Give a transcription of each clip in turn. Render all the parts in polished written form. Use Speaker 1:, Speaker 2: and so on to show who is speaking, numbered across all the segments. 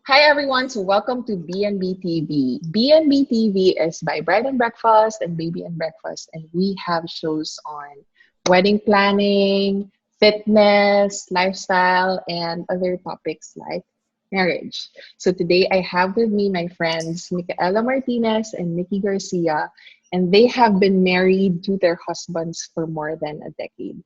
Speaker 1: Hi everyone, so welcome to BNB TV. BNB TV is by Bread and Breakfast and Baby and Breakfast, and we have shows on wedding planning, fitness, lifestyle, and other topics like marriage. So today I have with me my friends Mikaela Martinez and Nikki Garcia, and they have been married to their husbands for more than a decade.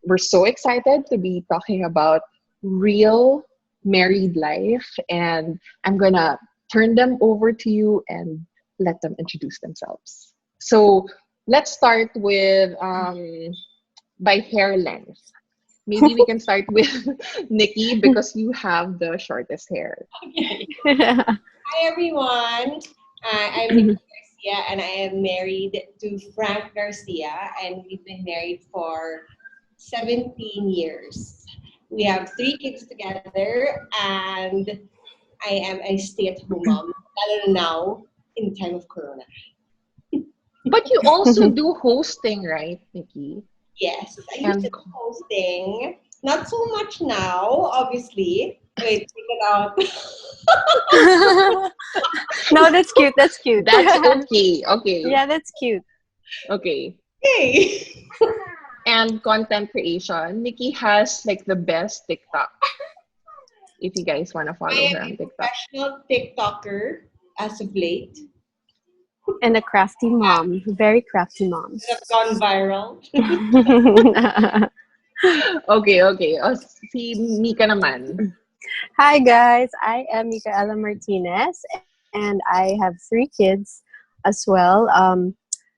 Speaker 1: We're so excited to be talking about real married life, and I'm gonna turn them over to you and let them introduce themselves. So let's start with by hair length. Maybe we can start with Nikki because you have the shortest hair.
Speaker 2: Okay. Hi everyone. I'm Nikki Garcia and I am married to Frank Garcia and we've been married for 17 years. We have three kids together and I am a stay-at-home mom, lalo na now in the time of Corona.
Speaker 1: But you also do hosting, right, Nikki?
Speaker 2: Yes, I used to
Speaker 1: And
Speaker 2: do hosting. Not so much now, obviously. Wait, take it out.
Speaker 3: No, that's cute. That's cute.
Speaker 1: that's okay. Okay.
Speaker 3: Yeah, that's cute.
Speaker 1: Okay.
Speaker 2: Hey.
Speaker 1: And content creation. Nikki has like the best TikTok. If you guys want to
Speaker 2: I
Speaker 1: follow her
Speaker 2: am
Speaker 1: on
Speaker 2: a
Speaker 1: TikTok.
Speaker 2: professional TikToker as of late.
Speaker 3: And a crafty mom. Very crafty mom.
Speaker 2: Have gone viral.
Speaker 1: Okay. O, si Mika naman.
Speaker 3: Hi, guys. I am Mikaela Martinez, and I have three kids as well.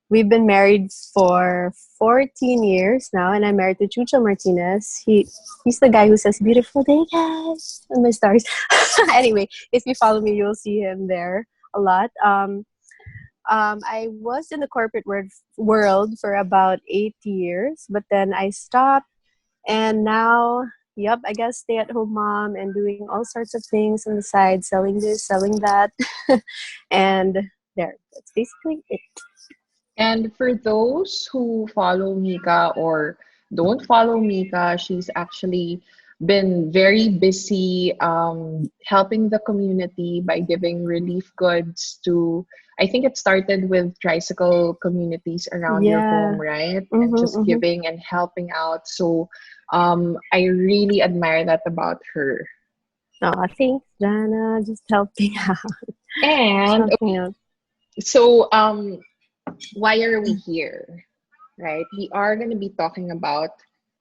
Speaker 3: We've been married for 14 years now, and I'm married to Chucho Martinez. He's the guy who says "beautiful day, guys" on my stars. Anyway, if you follow me, you'll see him there a lot. I was in the corporate world for about 8 years, but then I stopped, and now, yep, I guess stay at home mom and doing all sorts of things on the side, selling this, selling that, and there. That's basically it.
Speaker 1: And for those who follow Mika or don't follow Mika, she's actually been very busy helping the community by giving relief goods to, I think it started with tricycle communities around your home,
Speaker 3: Yeah.
Speaker 1: right? And
Speaker 3: Mm-hmm,
Speaker 1: just
Speaker 3: mm-hmm.
Speaker 1: giving and helping out. So I really admire that about her.
Speaker 3: Oh, thanks, Janna. Just helping out.
Speaker 1: And
Speaker 3: Helping out.
Speaker 1: so why are we here? Right? We are going to be talking about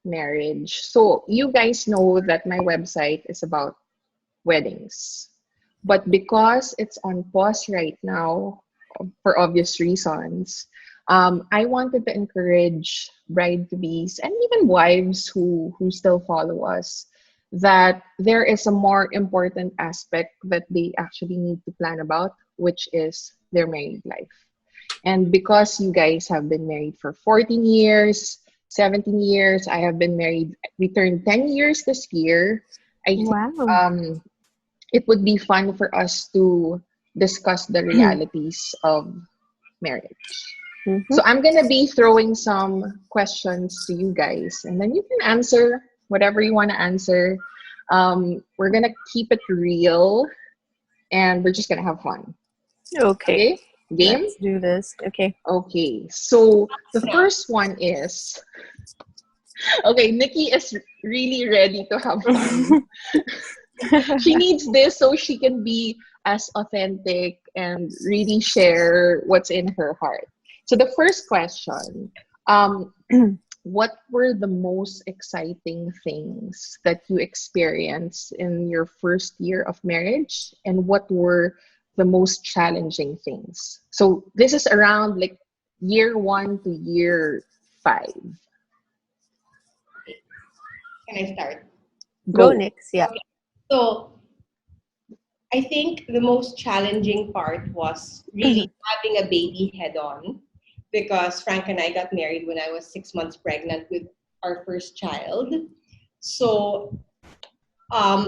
Speaker 1: marriage. So, you guys know that my website is about weddings. But because it's on pause right now, for obvious reasons, I wanted to encourage bride to bees and even wives who still follow us that there is a more important aspect that they actually need to plan about, which is their married life. And because you guys have been married for 14 years, 17 years, I have been married, we turned 10 years this year. I think
Speaker 3: Wow.
Speaker 1: um, it would be fun for us to discuss the realities of marriage.
Speaker 3: Mm-hmm.
Speaker 1: So I'm going to be throwing some questions to you guys, and then you can answer whatever you want to answer. We're going to keep it real, and we're just going to have fun.
Speaker 3: Okay.
Speaker 1: Okay? Game?
Speaker 3: Let's do this. Okay.
Speaker 1: Okay, so the first one is okay, Nikki is really ready to have fun. She needs this so she can be as authentic and really share what's in her heart. So the first question, um, what were the most exciting things that you experienced in your first year of marriage, and what were the most challenging things? So this is around like year one to year five.
Speaker 2: Can I start?
Speaker 3: Go,
Speaker 1: Go.
Speaker 3: Nix. Yeah.
Speaker 2: Okay. So I think the most challenging part was really having a baby head on because Frank and I got married when I was 6 months pregnant with our first child. So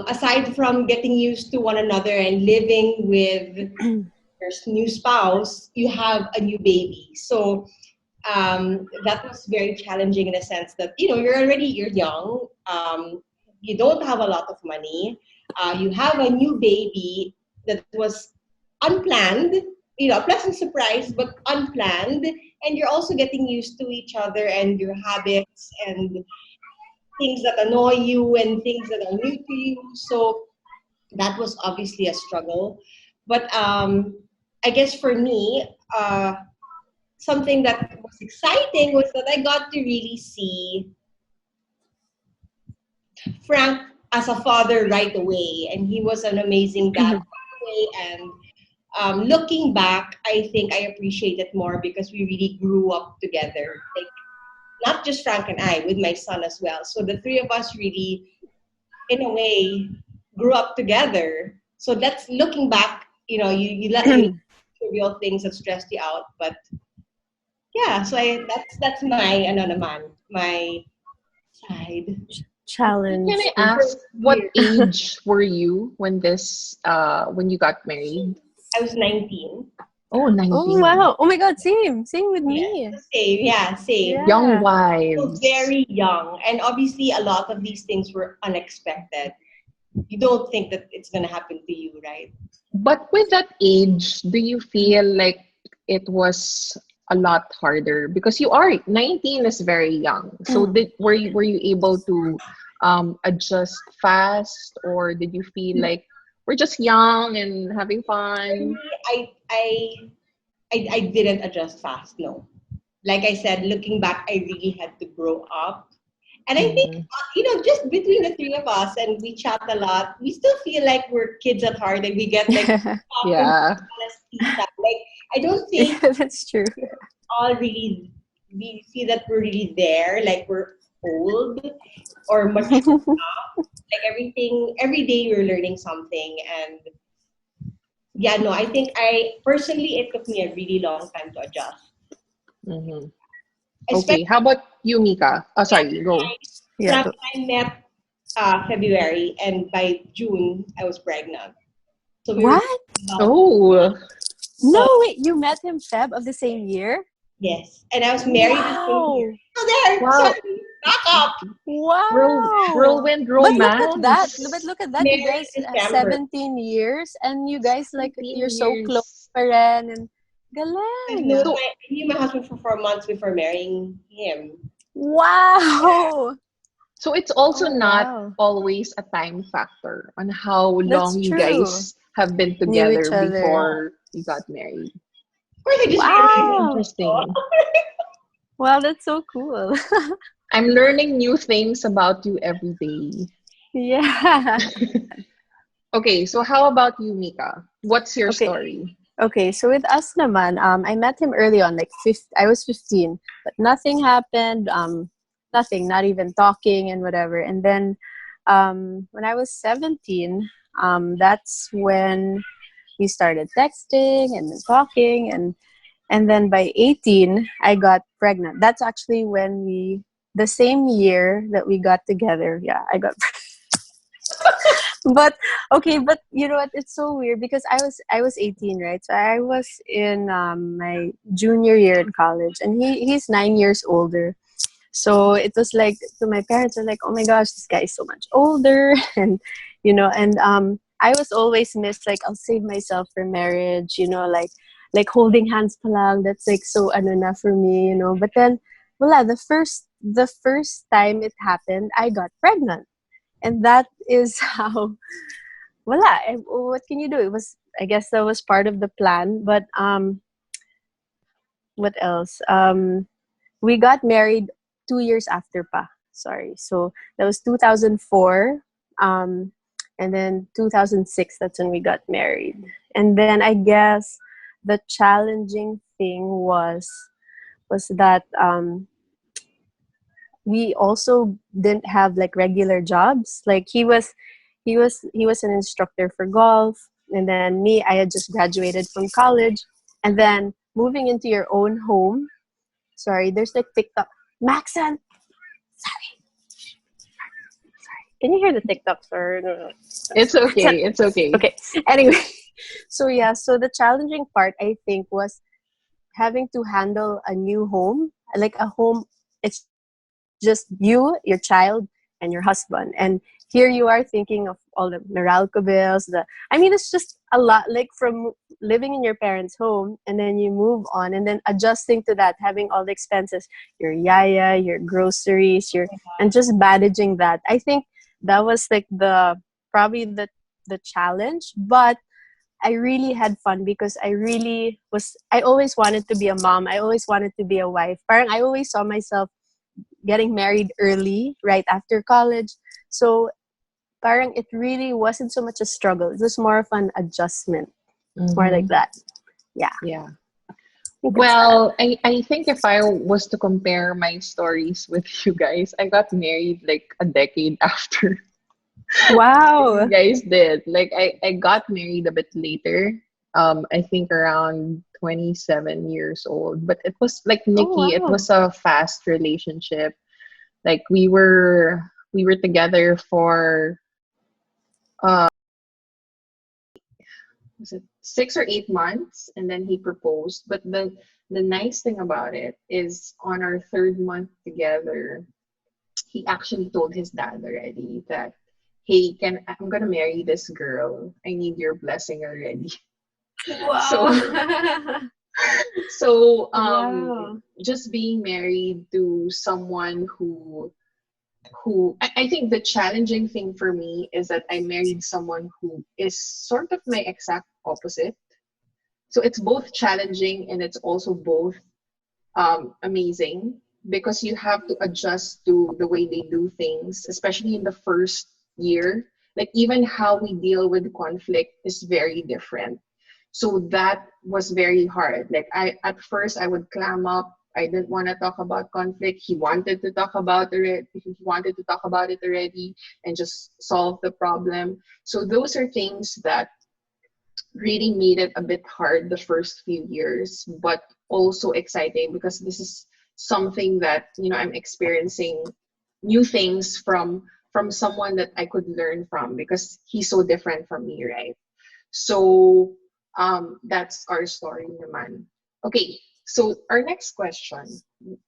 Speaker 2: aside from getting used to one another and living with your new spouse, you have a new baby. So that was very challenging in the sense that you're young, you don't have a lot of money, you have a new baby that was unplanned, a pleasant surprise, but unplanned. And you're also getting used to each other and your habits and things that annoy you and things that are new to you. So that was obviously a struggle. But I guess for me, something that was exciting was that I got to really see Frank as a father right away, and he was an amazing dad right away. And looking back, I think I appreciate it more because we really grew up together. Like not just Frank and I, with my son as well. So the three of us really, in a way, grew up together. So that's looking back. You let you trivial things that stressed you out, but yeah. So that's my ano naman, my side.
Speaker 1: Can
Speaker 3: Challenge.
Speaker 1: I ask what age were you when when you got married?
Speaker 2: I was 19.
Speaker 1: Oh,
Speaker 3: Oh
Speaker 1: 19.
Speaker 3: wow! Oh my God! Same with
Speaker 2: Yes,
Speaker 3: me.
Speaker 2: same. Yeah, same.
Speaker 1: Young
Speaker 3: Yeah.
Speaker 2: So
Speaker 1: wives.
Speaker 2: very young, and obviously a lot of these things were unexpected. You don't think that it's gonna happen to you, right?
Speaker 1: But with that age, do you feel like it was a lot harder? Because you are 19 is very young. So were you able to adjust fast, or did you feel like we're just young and having
Speaker 2: For
Speaker 1: fun?
Speaker 2: me, I didn't adjust fast. No, like I said, looking back, I really had to grow up. And I think,
Speaker 1: Mhm.
Speaker 2: just between the three of us, and we chat a lot, we still feel like we're kids at heart, and we get like talk and
Speaker 1: Yeah.
Speaker 2: tita. Like I don't think
Speaker 3: Yeah, that's true.
Speaker 2: all really we see that we're really there, like we're old or mature. Like everything, every day we're learning something, and yeah, no, I think I personally it took me a really long time to adjust,
Speaker 1: Hmm. Okay.
Speaker 2: especially
Speaker 1: How about you, Mika? Oh, sorry. Go.
Speaker 3: Yeah.
Speaker 2: Frank and I met February, and by June I was pregnant. So we were
Speaker 3: What?
Speaker 2: dating about
Speaker 1: Oh.
Speaker 2: so
Speaker 3: No, wait. You met him Feb of the same year?
Speaker 2: yes, and I was married the same year.
Speaker 3: Wow.
Speaker 2: So there,
Speaker 1: Wow.
Speaker 2: sorry, back up.
Speaker 3: Wow.
Speaker 1: Whirlwind
Speaker 3: But look at that. But
Speaker 1: romance.
Speaker 3: look at that. You
Speaker 2: Married
Speaker 3: guys,
Speaker 2: December.
Speaker 3: 17 years, and you guys like
Speaker 1: 17
Speaker 3: you're so close,
Speaker 1: years.
Speaker 3: pa rin, and
Speaker 2: I've
Speaker 3: galing.
Speaker 2: known
Speaker 1: So
Speaker 2: I knew my husband for 4 months before marrying him.
Speaker 3: Wow.
Speaker 1: So it's also
Speaker 3: Oh
Speaker 1: not
Speaker 3: wow.
Speaker 1: always a time factor on how
Speaker 3: That's
Speaker 1: long you
Speaker 3: true.
Speaker 1: guys have been
Speaker 3: Knew
Speaker 1: together
Speaker 3: each other.
Speaker 1: before you got married.
Speaker 2: Of course, I just realized it.
Speaker 3: Wow.
Speaker 1: Interesting.
Speaker 3: Wow, that's so cool.
Speaker 1: I'm learning new things about you every day.
Speaker 3: Yeah.
Speaker 1: Okay, so how about you, Mika? What's your
Speaker 3: Okay.
Speaker 1: story?
Speaker 3: Okay, so with us naman, I met him early on, like I was 15, but nothing happened. Nothing, not even talking and whatever. And then, when I was 17, that's when we started texting and then talking, and then by 18, I got pregnant. That's actually when the same year that we got together. Yeah, I got but okay, but you know what, it's so weird because I was 18, right? So I was in my junior year in college, and he's 9 years older. So it was like, to my parents are like, oh my gosh, this guy is so much older. And and I was always missed, like, I'll save myself for marriage, like holding hands pa lang, that's like so ano na for me, but then voila, the first time it happened, I got pregnant. And that is how, voila, what can you do? It was, I guess that was part of the plan. But what else? We got married 2 years after pa. Sorry. So that was 2004. Um, and then 2006, that's when we got married. And then I guess the challenging thing was that we also didn't have like regular jobs. Like he was an instructor for golf, and then me, I had just graduated from college, and then moving into your own home. Sorry, there's like TikTok. Maxon, sorry, can you hear the TikToks or no? No.
Speaker 1: It's
Speaker 3: Maxon.
Speaker 1: okay. It's okay.
Speaker 3: Okay. Anyway, so yeah, so the challenging part, I think, was having to handle a new home, like a home. It's just you, your child, and your husband. And here you are thinking of all the Meralco bills. I mean, it's just a lot. Like from living in your parents' home, and then you move on, and then adjusting to that, having all the expenses, your yaya, your groceries, and just managing that. I think that was like probably the challenge, but I really had fun because I always wanted to be a mom. I always wanted to be a wife. Parang I always saw myself getting married early, right after college. So parang it really wasn't so much a struggle. It was more of an adjustment. More like
Speaker 1: Mm-hmm.
Speaker 3: that. Yeah.
Speaker 1: Yeah.
Speaker 3: I think it's that.
Speaker 1: Well, I think if I was to compare my stories with you guys, I got married like a decade after you
Speaker 3: Wow.
Speaker 1: guys did. Like I got married a bit later. I think around 27 years old. But it was like
Speaker 3: Oh
Speaker 1: Nikki, it
Speaker 3: wow.
Speaker 1: was a fast relationship. Like we were together for uh was it 6 or 8 months, and then he proposed. But the nice thing about it is on our third month together, he actually told his dad already that, hey, I'm gonna marry this girl. I need your blessing already. So
Speaker 3: Wow.
Speaker 1: so
Speaker 3: Wow.
Speaker 1: just being married to someone who I think the challenging thing for me is that I married someone who is sort of my exact opposite. So it's both challenging and it's also both amazing because you have to adjust to the way they do things, especially in the first year. Like even how we deal with conflict is very different. So that was very hard. Like I at first I would clam up. I didn't want to talk about conflict. He wanted to talk about it. He wanted to talk about it already and just solve the problem. So those are things that really made it a bit hard the first few years, but also exciting because this is something that I'm experiencing new things from someone that I could learn from because he's so different from me, right? So that's our story naman. Okay, so our next question.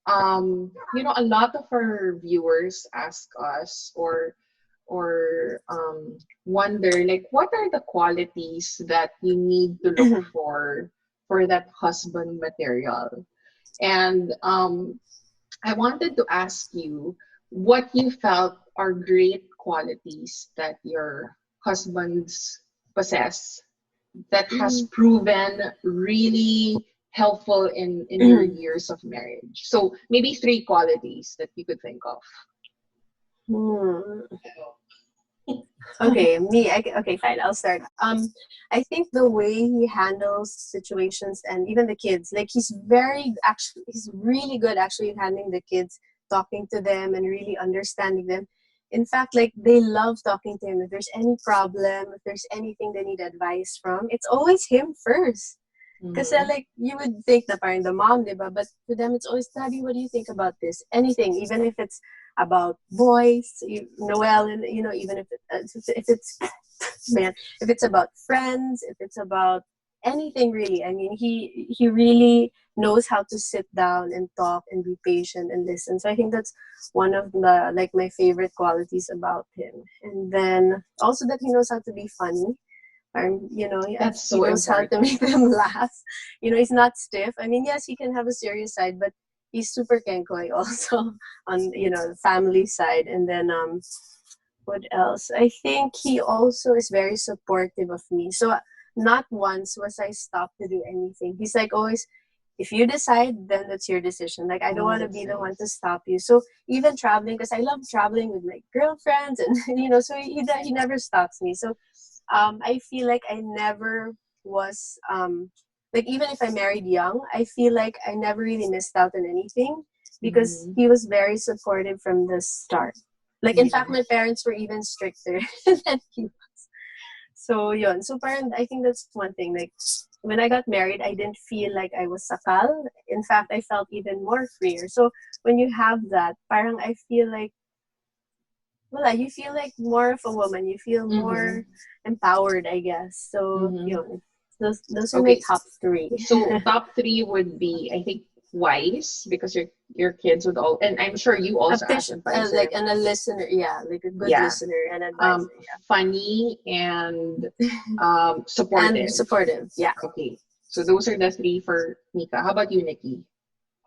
Speaker 1: A lot of our viewers ask us or wonder like what are the qualities that you need to look for that husband material. And I wanted to ask you what you felt are great qualities that your husbands possess that has proven really helpful in your years of marriage. So maybe three qualities that you could think of.
Speaker 3: Hmm. Okay, okay, fine. I'll start. I think the way he handles situations and even the kids, like he's really good actually in handling the kids, talking to them and really understanding them. In fact, like they love talking to him. If there's any problem, if there's anything they need advice from, it's always him first. Because
Speaker 1: Mm-hmm.
Speaker 3: like you would think the parent, the mom, diba? But to them, it's always, Daddy, what do you think about this? Anything, even if it's about boys, Noel, and even if it's man, if it's about friends, if it's about anything really. I mean, he really knows how to sit down and talk and be patient and listen. So I think that's one of the like my favorite qualities about him. And then also that he knows how to be funny. And
Speaker 1: That's
Speaker 3: he
Speaker 1: so
Speaker 3: knows how to
Speaker 1: important.
Speaker 3: make them laugh. He's not stiff. I mean, yes, he can have a serious side, but he's super kenkoy also on the family side. And then what else? I think he also is very supportive of me. So not once was I stopped to do anything. He's like always, if you decide, then that's your decision. Like I don't
Speaker 1: Oh,
Speaker 3: want to
Speaker 1: that's
Speaker 3: be the one
Speaker 1: nice.
Speaker 3: to stop you. So even traveling, because I love traveling with my girlfriends, and so he never stops me. So I feel like I never was like even if I married young, I feel like I never really missed out on anything because
Speaker 1: Mm-hmm.
Speaker 3: he was very supportive from the start. Like in fact,
Speaker 1: Mm-hmm.
Speaker 3: my parents were even stricter than he was. So yun. So parang I think that's one thing. Like when I got married, I didn't feel like I was sakal. In fact, I felt even more freer. So when you have that, parang I feel like you feel like more of a woman. You feel
Speaker 1: Mm-hmm.
Speaker 3: more empowered, I guess. So
Speaker 1: Mm-hmm.
Speaker 3: yun. Those are my
Speaker 1: Okay,
Speaker 3: top three.
Speaker 1: so top three would be, I think, wise because your kids would all, and I'm sure you also as advisor.
Speaker 3: Like and a listener, yeah, like a good
Speaker 1: Yeah.
Speaker 3: listener and advisor,
Speaker 1: Funny and
Speaker 3: and
Speaker 1: supportive.
Speaker 3: supportive, yeah.
Speaker 1: Okay. So those are the three for Mika. How about you, Nikki?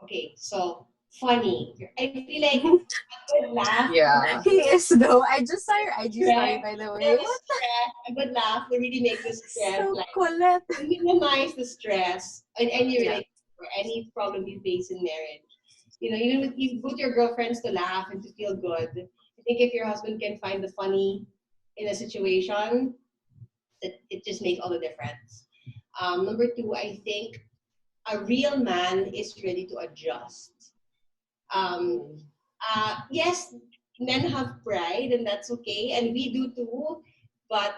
Speaker 2: Okay, so funny. I feel like a good laugh.
Speaker 1: Yeah.
Speaker 3: He is though. I just saw your IG story,
Speaker 2: Stress,
Speaker 3: by the way.
Speaker 2: the
Speaker 3: What
Speaker 2: stress, a good laugh will really make the stress
Speaker 3: so
Speaker 2: like
Speaker 3: Colette.
Speaker 2: minimize the stress in any
Speaker 1: Yeah.
Speaker 2: relationship or any problem you face in marriage. You know, even with you with your girlfriends to laugh and to feel good. I think if your husband can find the funny in a situation, it just makes all the difference. Number two, I think a real man is ready to adjust. Um, yes, men have pride, and that's okay, and we do too. But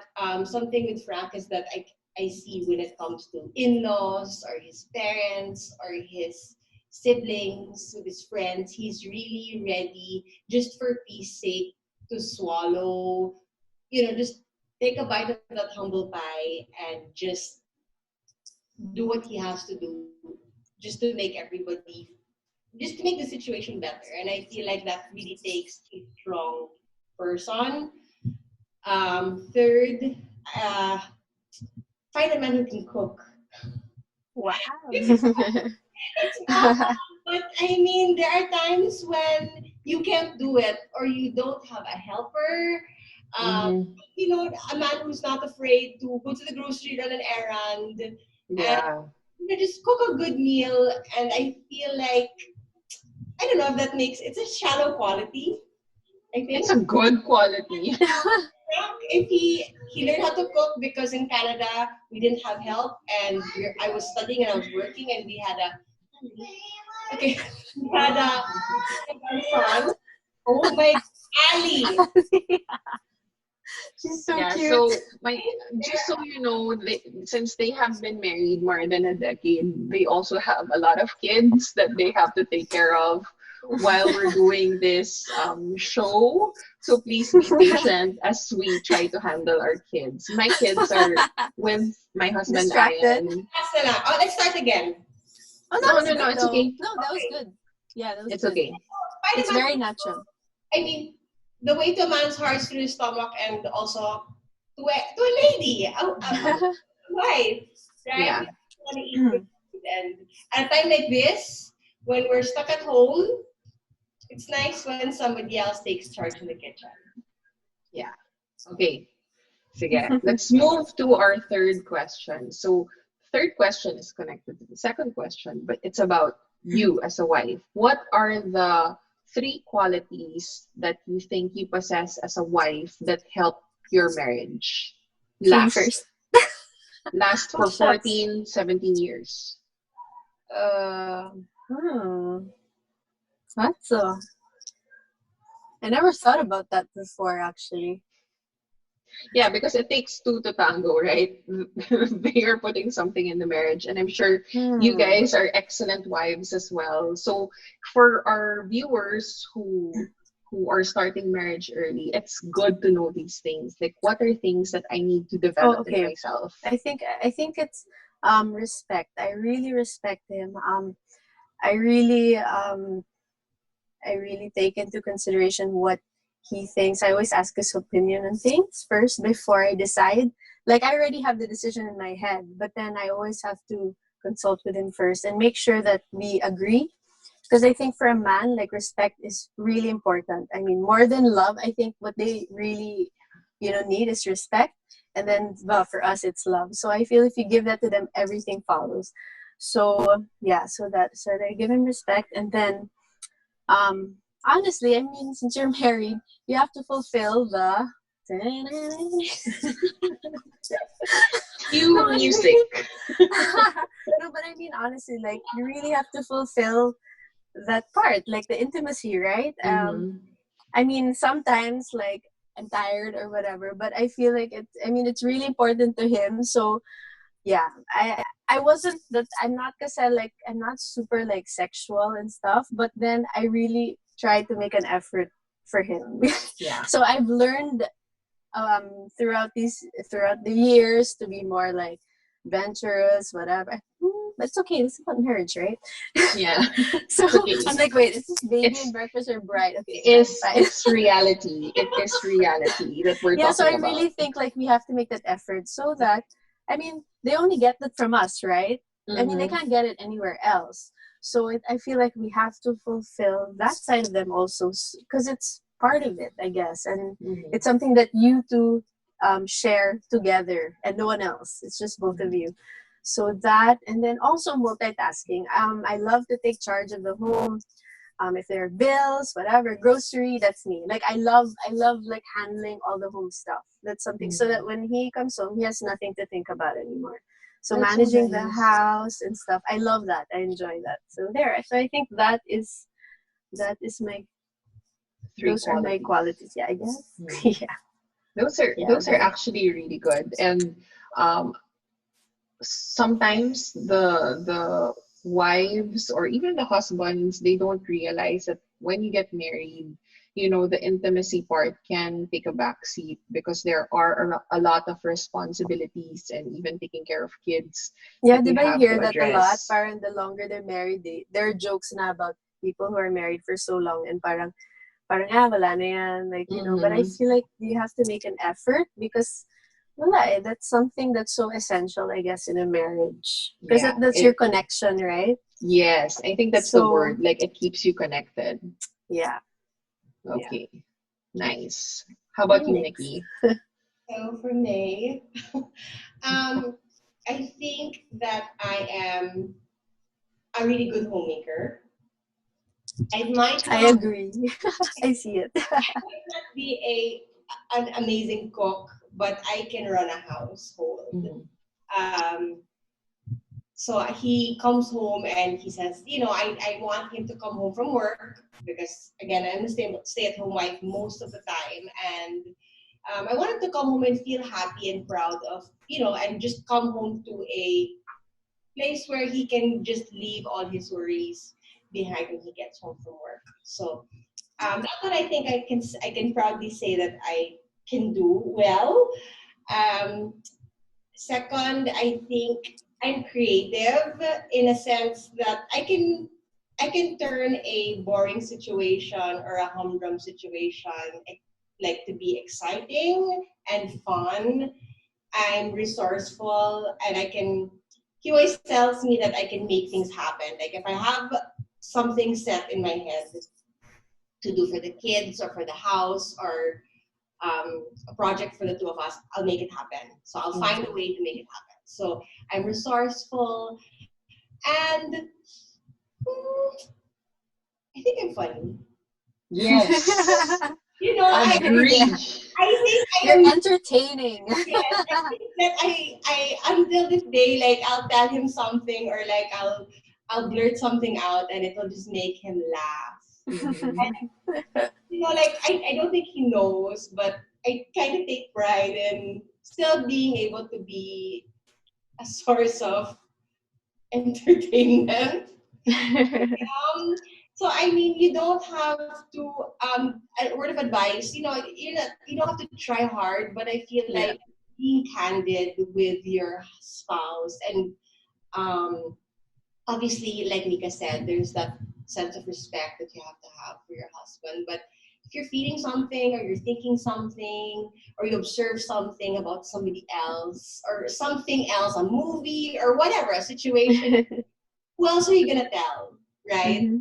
Speaker 2: something with Frank is that I see when it comes to in-laws or his parents or his siblings, with his friends, he's really ready just for peace sake to swallow, just take a bite of that humble pie and just do what he has to do just to make everybody just to make the situation better. And I feel like that really takes a strong person. Third, uh, find a man who can cook.
Speaker 3: Wow.
Speaker 2: It's not, but I mean, there are times when you can't do it or you don't have a helper. Um,
Speaker 1: Mm-hmm.
Speaker 2: a man who's not afraid to go to the grocery, run an errand, and
Speaker 1: Yeah.
Speaker 2: just cook a good meal. And I feel like I don't know if that makes it's a shallow quality. I
Speaker 1: It's
Speaker 2: think
Speaker 1: a good quality.
Speaker 2: if he learned how to cook because in Canada we didn't have help and I was studying and I was working and we had a okay we had a son. Oh my Ali.
Speaker 3: She's so
Speaker 1: Yeah,
Speaker 3: cute.
Speaker 1: so just so you know, since they have been married more than a decade, they also have a lot of kids that they have to take care of while we're doing this show. So please be patient as we try to handle our kids. My kids are with my husband
Speaker 3: Distracted.
Speaker 1: Ian.
Speaker 2: Oh, let's start again.
Speaker 3: Oh, that
Speaker 1: No,
Speaker 3: was
Speaker 1: no, no,
Speaker 3: good
Speaker 1: it's
Speaker 3: though.
Speaker 1: okay.
Speaker 3: No, that was good. Yeah, that was
Speaker 1: It's
Speaker 3: good.
Speaker 1: okay.
Speaker 3: It's very natural.
Speaker 2: I mean, the way to a man's heart is through his stomach and also to a lady, a wife, right?
Speaker 1: Yeah.
Speaker 2: We want to eat good food. And at a time like this, when we're stuck at home, it's nice when somebody else takes charge in the kitchen.
Speaker 1: Yeah. Okay. Sige, let's move to our third question. So, third question is connected to the second question, but it's about you as a wife. What are the three qualities that you think you possess as a wife that help your marriage
Speaker 3: Food
Speaker 1: last
Speaker 3: first.
Speaker 1: last
Speaker 3: Oh,
Speaker 1: for
Speaker 3: shucks.
Speaker 1: 14, 17 years?
Speaker 3: Uh, hmm. That's so. I never thought about that before, actually.
Speaker 1: Yeah, because it takes two to tango, right? They are putting something in the marriage, and I'm sure you
Speaker 3: Hmm.
Speaker 1: guys are excellent wives as well. So, for our viewers who are starting marriage early, it's good to know these things. Like, what are things that I need to
Speaker 3: Oh,
Speaker 1: develop in
Speaker 3: okay.
Speaker 1: myself?
Speaker 3: I think it's respect. I really respect him. I really I really take into consideration what he thinks. I always ask his opinion on things first before I decide. Like I already have the decision in my head, but then I always have to consult with him first and make sure that we agree. Because I think for a man, like respect is really important. I mean, more than love, I think what they really, need is respect. And then, well, for us, it's love. So I feel if you give that to them, everything follows. So yeah, so they give him respect, and then honestly, I mean, since you're married, you have to fulfill the. No,
Speaker 1: Cue
Speaker 3: I
Speaker 1: music.
Speaker 3: mean, no, but I mean, honestly, like you really have to fulfill that part, like the intimacy, right?
Speaker 1: Mm-hmm.
Speaker 3: I mean, sometimes like I'm tired or whatever, but I feel like it's. I mean, it's really important to him. So yeah, I wasn't that. I'm not kasi like I'm not super like sexual and stuff, but then I really try to make an effort for him.
Speaker 1: Yeah.
Speaker 3: So I've learned throughout the years to be more like adventurous, whatever. but it's okay. This is about marriage, right?
Speaker 1: Yeah.
Speaker 3: So
Speaker 1: Okay.
Speaker 3: I'm like, wait, is this baby and
Speaker 1: It's
Speaker 3: breakfast or bride? Okay, fine,
Speaker 1: is
Speaker 3: fine.
Speaker 1: it's reality. It is reality that we're
Speaker 3: Yeah, so
Speaker 1: talking
Speaker 3: I
Speaker 1: about.
Speaker 3: really think like we have to make that effort so that, I mean, they only get that from us, right? I mean, they
Speaker 1: Mm-hmm.
Speaker 3: can't get it anywhere else. So I feel like we have to fulfill that side of them also, because it's part of it, I guess, and
Speaker 1: Mm-hmm.
Speaker 3: it's something that you two share together and no one else. It's just both of you. So that, and then also multitasking. I love to take charge of the home, if there are bills, whatever, grocery, that's me. Like I love like handling all the home stuff. That's something so
Speaker 1: Mm-hmm.
Speaker 3: that when he comes home, he has nothing to think about anymore. So
Speaker 1: That's so
Speaker 3: managing the
Speaker 1: nice.
Speaker 3: house and stuff, I love that. I enjoy that. So there. So I think that is my
Speaker 1: Three
Speaker 3: those are my
Speaker 1: qualities.
Speaker 3: qualities. Yeah, I guess.
Speaker 1: Mm.
Speaker 3: Yeah, yeah.
Speaker 1: Those are actually really good. And um, sometimes the wives or even the husbands, they don't realize that when you get married, the intimacy part can take a back seat because there are a lot of responsibilities and even taking care of kids
Speaker 3: Yeah,
Speaker 1: that you
Speaker 3: did I
Speaker 1: have
Speaker 3: hear
Speaker 1: to
Speaker 3: that a lot?
Speaker 1: address.
Speaker 3: Parang the longer they're married, there are jokes na about people who are married for so long and parang wala na yan, like, but I
Speaker 1: Mm-hmm.
Speaker 3: feel like you have to make an effort because wala that's something that's so essential, I guess, in a marriage because
Speaker 1: Yeah,
Speaker 3: that's your connection, right?
Speaker 1: yes, I think that's the
Speaker 3: So
Speaker 1: word. Like, it keeps you connected.
Speaker 3: yeah, yeah,
Speaker 1: Okay, nice. How about you,
Speaker 3: next.
Speaker 1: Nikki?
Speaker 2: So for me, um, I think that I am a really good homemaker. I might
Speaker 3: I
Speaker 2: not
Speaker 3: agree. I see it.
Speaker 2: be an amazing cook, but I can run a household.
Speaker 1: Mm-hmm.
Speaker 2: Um, so he comes home and he says, I want him to come home from work because again, I'm a stay-at-home wife most of the time, and I want him to come home and feel happy and proud of, and just come home to a place where he can just leave all his worries behind when he gets home from work. So that's what I think I can proudly say that I can do well. Um, Second, I think I'm creative in a sense that I can turn a boring situation or a humdrum situation like to be exciting and fun. I'm resourceful and I can. He always tells me that I can make things happen. Like if I have something set in my head to do for the kids or for the house or a project for the two of us, I'll make it happen. So I'll find a
Speaker 1: Mm-hmm.
Speaker 2: way to make it happen. So I'm resourceful and I think I'm funny.
Speaker 1: Yes,
Speaker 3: Yeah,
Speaker 1: agree.
Speaker 2: I think I
Speaker 3: you're
Speaker 2: am.
Speaker 3: entertaining.
Speaker 2: Yes, I think that I until this day, like I'll tell him something or like I'll blurt something out and it will just make him laugh.
Speaker 1: Mm-hmm.
Speaker 2: Like I don't think he knows, but I kind of take pride in still being able to be a source of entertainment. Um, so I mean, you don't have to. A word of advice, you don't have to try hard, but I feel
Speaker 3: Yeah,
Speaker 2: like being candid with your spouse and um, obviously, like Nika said, there's that sense of respect that you have to have for your husband. But if you're feeling something or you're thinking something or you observe something about somebody else or something else, a movie or whatever, a situation, who else are you gonna tell, right?
Speaker 3: hmm,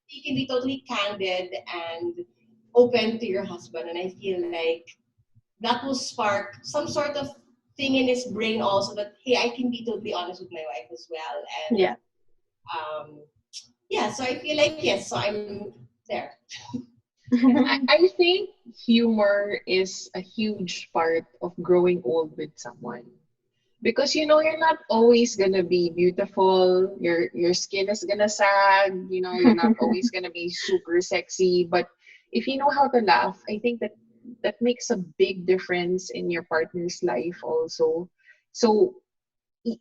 Speaker 2: You can be totally candid and open to your husband, and I feel like that will spark some sort of thing in his brain also that hey, I can be totally honest with my wife as well, and
Speaker 3: yeah.
Speaker 2: yeah, so I feel like yes, so I'm there.
Speaker 1: I think humor is a huge part of growing old with someone. Because you're not always gonna be beautiful, your skin is gonna sag, you're not always gonna be super sexy, but if you know how to laugh, I think that makes a big difference in your partner's life also. So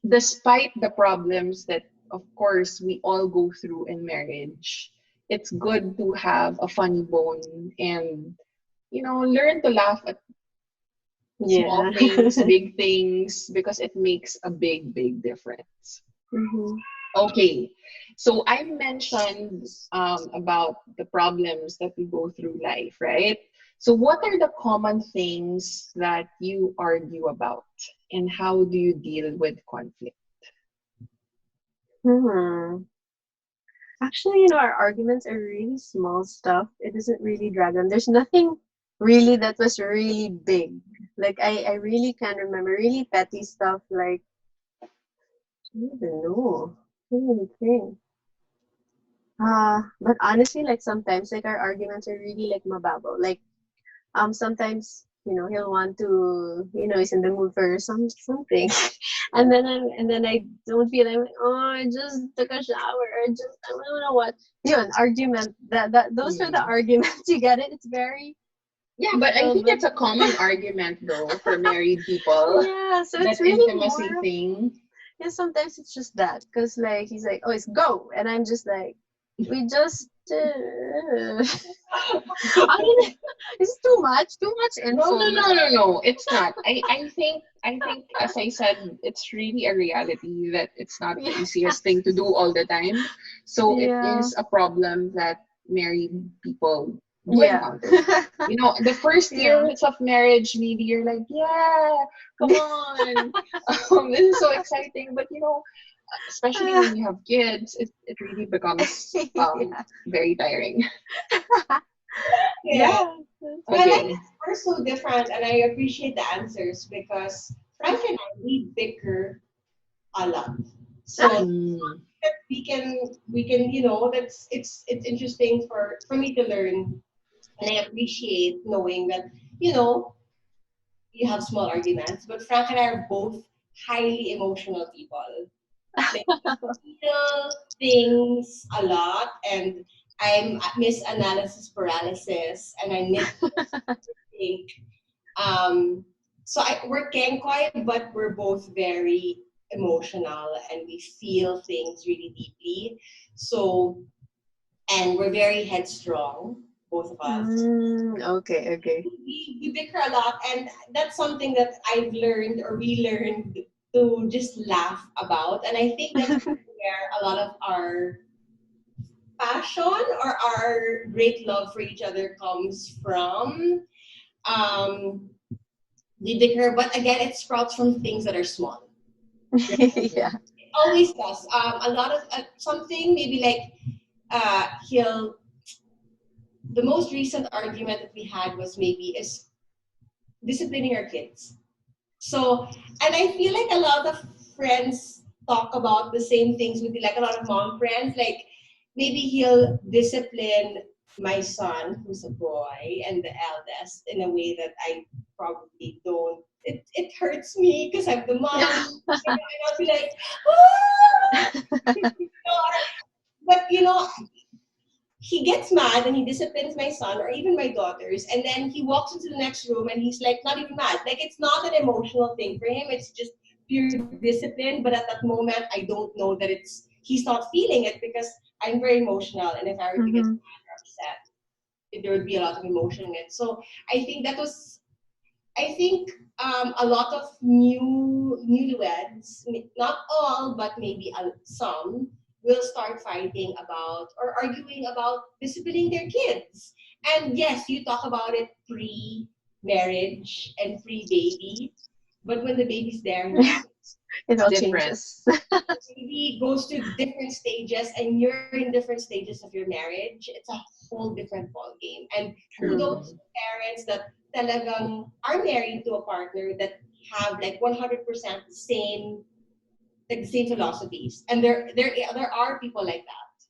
Speaker 1: despite the problems that of course we all go through in marriage, it's good to have a funny bone and learn to laugh at small
Speaker 3: Yeah.
Speaker 1: things, big things, because it makes a big, big difference.
Speaker 3: Mm-hmm.
Speaker 1: Okay, so I mentioned about the problems that we go through life, right? So, what are the common things that you argue about, and how do you deal with conflict?
Speaker 3: Hmm. Actually, our arguments are really small stuff. It doesn't really drag on. There's nothing really that was really big. Like I really can't remember really petty stuff like I don't even know. I don't even think. But honestly, like sometimes like our arguments are really like mababaw. Like sometimes he'll want to he's in the mood for something and then I don't feel I'm like, oh, I just took a shower, I don't know what argument that those are the
Speaker 1: Hmm.
Speaker 3: arguments. You get it? It's very
Speaker 1: Yeah, but I
Speaker 3: little,
Speaker 1: think
Speaker 3: but
Speaker 1: it's a common argument though for married people,
Speaker 3: yeah, so it's
Speaker 1: that
Speaker 3: really
Speaker 1: intimacy
Speaker 3: more of,
Speaker 1: thing.
Speaker 3: yeah, sometimes it's just that because like he's like, oh, it's go, and I'm just like, we just I mean, it's too much
Speaker 1: No,
Speaker 3: info.
Speaker 1: no, no, no, no. It's not. I think as I said, it's really a reality that it's not the
Speaker 3: Yeah.
Speaker 1: easiest thing to do all the time. So it
Speaker 3: Yeah.
Speaker 1: is a problem that married people do
Speaker 3: Yeah.
Speaker 1: encounter. The first
Speaker 3: Yeah.
Speaker 1: years of marriage, maybe you're like, yeah, come on. This is so exciting. But especially when you have kids, it really becomes
Speaker 3: Yeah.
Speaker 1: very tiring.
Speaker 2: Yeah.
Speaker 3: Yeah.
Speaker 2: Well, I
Speaker 1: Okay.
Speaker 2: guess we're so different, and I appreciate the answers because Frank and I, we bicker a lot. So
Speaker 1: Mm.
Speaker 2: that we can that's it's interesting for me to learn, and I appreciate knowing that you know you have small arguments, but Frank and I are both highly emotional people. Like we feel things a lot, and I'm misanalysis paralysis, and I nitpick. Um, so we're kengkoy, but we're both very emotional, and we feel things really deeply. So, and we're very headstrong, both of us.
Speaker 3: Okay, okay.
Speaker 2: We bicker a lot, and that's something that I've learned or we learned to just laugh about. And I think that's where a lot of our passion or our great love for each other comes from. Um, we bicker, but again, it sprouts from things that are small.
Speaker 3: Yeah.
Speaker 2: It always does. A lot of something maybe like he'll. The most recent argument that we had was maybe is disciplining our kids. So, and I feel like a lot of friends talk about the same things with like a lot of mom friends. Like maybe he'll discipline my son, who's a boy, and the eldest in a way that I probably don't. It hurts me because I'm the mom. And I'll be like, ah! But he gets mad and he disciplines my son or even my daughters, and then he walks into the next room and he's like not even mad. Like it's not an emotional thing for him, it's just pure discipline. But at that moment I don't know that he's not feeling it because I'm very emotional, and if I were to get
Speaker 3: Mm-hmm.
Speaker 2: mad or upset, there would be a lot of emotion in it. So I think that was I think a lot of newlyweds, not all, but maybe some, will start fighting about or arguing about disciplining their kids. And yes, you talk about it pre-marriage and pre-baby, but when the baby's there, no.
Speaker 3: It
Speaker 1: It's
Speaker 3: all
Speaker 1: different.
Speaker 3: changes.
Speaker 2: Baby goes to different stages, and you're in different stages of your marriage. It's a whole different ball game. And kudos
Speaker 1: True.
Speaker 2: to parents that talagang are married to a partner that have like 100% the same philosophies. And there are people like that.